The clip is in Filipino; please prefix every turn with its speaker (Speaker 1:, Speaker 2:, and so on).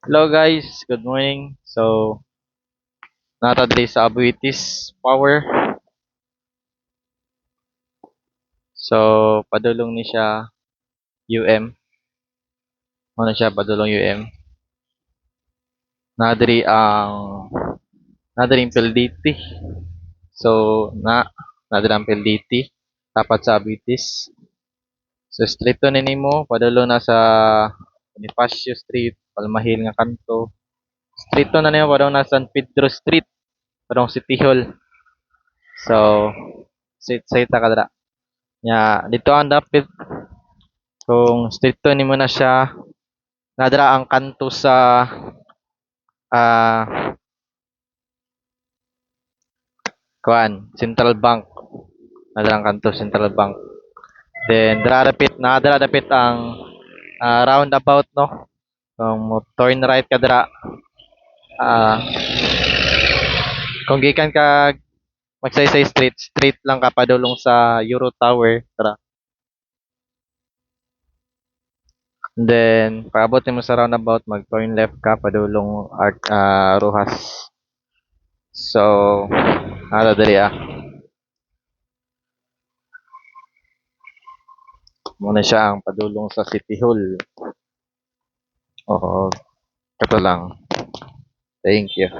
Speaker 1: Hello guys, good morning. So, nata diri sa Abuitis Power. So, padulong ni siya UM. Ano siya padulong UM? Nadiri ang nadiri ang PLDT. So, nadiri ang PLDT tapat sa Abuitis. So, street to nimo padulong na sa Bonifacio Street, Palmahil nga kanto. Street to na nimo padulong na San Pedro Street, padulong City Hall. So, sit ka dira. Nya dito ang dapit kung stricto nimo na siya nadra ang kanto sa ah Central Bank. Nadra ang kanto Central Bank. Then dra dapit ang roundabout no. Kung mo turn right ka dra ah kung gikan ka Magsaysay Street, straight lang ka padulong sa Euro Tower. Tara. Then paabot mo sa roundabout, mag-turn left ka padulong Rojas. So, dali muna siya ang padulong sa City Hall. Oo, kato lang. Thank you.